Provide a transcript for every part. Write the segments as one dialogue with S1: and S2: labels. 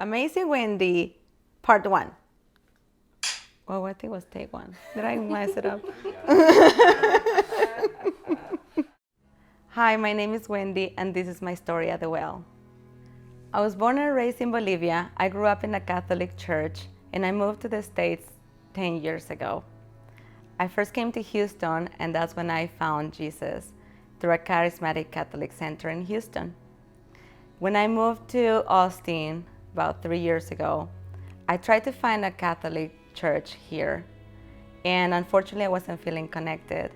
S1: Amazing Wendy, part 1. Oh, I think it was take 1. Did I mess it up? Hi, my name is Wendy, and this is my story at the well. I was born and raised in Bolivia. I grew up in a Catholic church, and I moved to the States 10 years ago. I first came to Houston, and that's when I found Jesus through a charismatic Catholic center in Houston. When I moved to Austin about 3 years ago, I tried to find a Catholic church here, and unfortunately I wasn't feeling connected.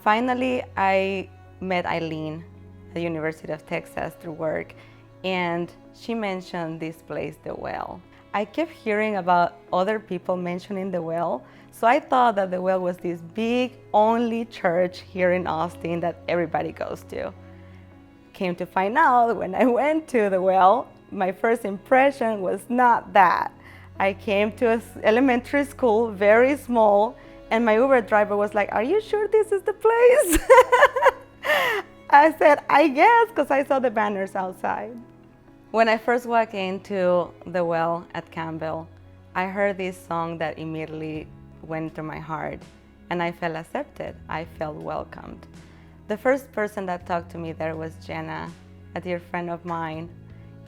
S1: Finally, I met Eileen at the University of Texas through work, and she mentioned this place, The Well. I kept hearing about other people mentioning The Well, so I thought that The Well was this big, only church here in Austin that everybody goes to. Came to find out when I went to The Well, my first impression was not that. I came to an elementary school, very small, and my Uber driver was like, "Are you sure this is the place?" I said, "I guess," because I saw the banners outside. When I first walked into The Well at Campbell, I heard this song that immediately went through my heart, and I felt accepted. I felt welcomed. The first person that talked to me there was Jenna, a dear friend of mine,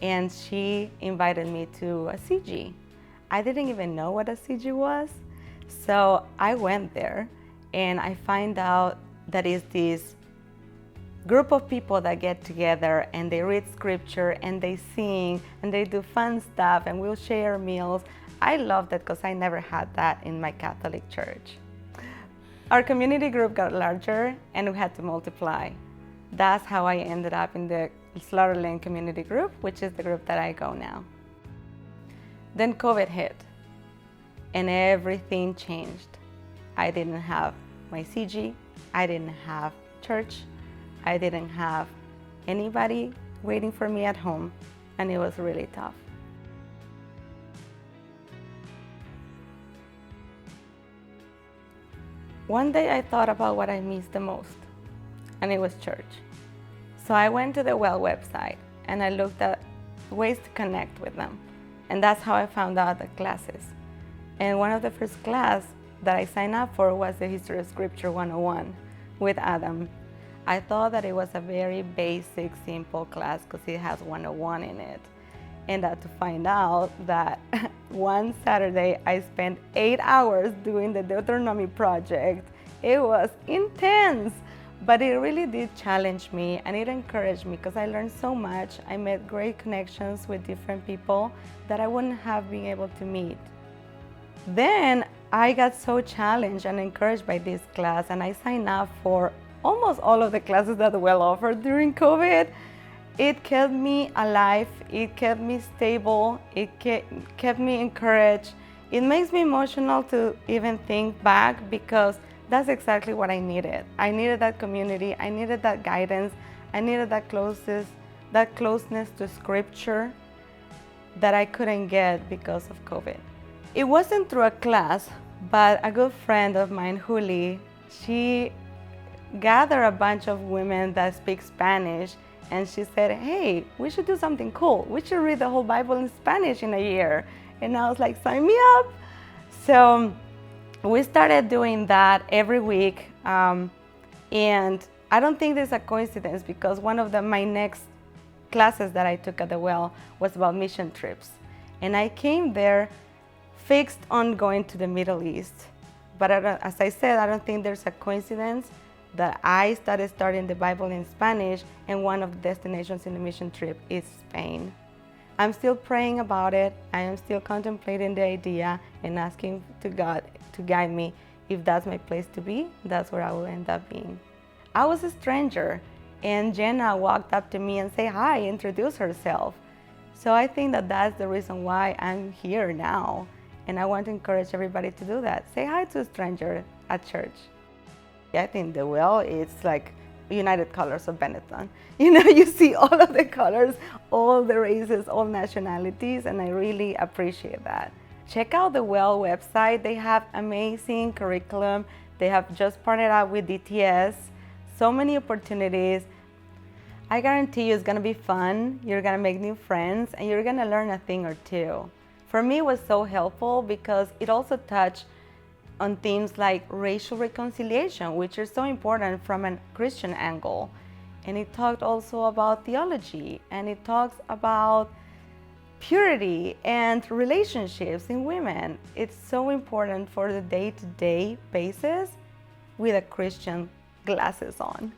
S1: and she invited me to a CG. I didn't even know what a CG was, so I went there, and I find out that it's this group of people that get together and they read scripture and they sing and they do fun stuff and we'll share meals. I love that because I never had that in my Catholic church. Our community group got larger and we had to multiply. That's how I ended up in the Slaughter Lane community group, which is the group that I go now. Then COVID hit and everything changed. I didn't have my CG, I didn't have church, I didn't have anybody waiting for me at home, and it was really tough. One day I thought about what I missed the most, and it was church. So I went to the Well website and I looked at ways to connect with them. And that's how I found out the classes. And one of the first class that I signed up for was the History of Scripture 101 with Adam. I thought that it was a very basic, simple class because it has 101 in it. And to find out that one Saturday I spent 8 hours doing the Deuteronomy project. It was intense, but it really did challenge me and it encouraged me because I learned so much. I made great connections with different people that I wouldn't have been able to meet. Then I got so challenged and encouraged by this class, and I signed up for almost all of the classes that the Well offered during COVID. It kept me alive, it kept me stable, it kept me encouraged. It makes me emotional to even think back because that's exactly what I needed. I needed that community, I needed that guidance, I needed that closeness to scripture that I couldn't get because of COVID. It wasn't through a class, but a good friend of mine, Julie, she gathered a bunch of women that speak Spanish, and she said, "Hey, we should do something cool. We should read the whole Bible in Spanish in a year." And I was like, "Sign me up." So we started doing that every week. And I don't think there's a coincidence because one of my next classes that I took at the Well was about mission trips. And I came there fixed on going to the Middle East. But as I said, I don't think there's a coincidence that I started studying the Bible in Spanish, and one of the destinations in the mission trip is Spain. I'm still praying about it. I am still contemplating the idea and asking to God to guide me. If that's my place to be, that's where I will end up being. I was a stranger, and Jenna walked up to me and said hi, introduced herself. So I think that that's the reason why I'm here now. And I want to encourage everybody to do that. Say hi to a stranger at church. I think the Well, it's like United Colors of Benetton. You know, you see all of the colors, all the races, all nationalities, and I really appreciate that. Check out the Well website. They have amazing curriculum. They have just partnered up with DTS. So many opportunities. I guarantee you it's gonna be fun, you're gonna make new friends, and you're gonna learn a thing or two. For me, it was so helpful because it also touched on themes like racial reconciliation, which are so important from a Christian angle. And it talked also about theology, and it talks about purity and relationships in women. It's so important for the day-to-day basis with a Christian glasses on.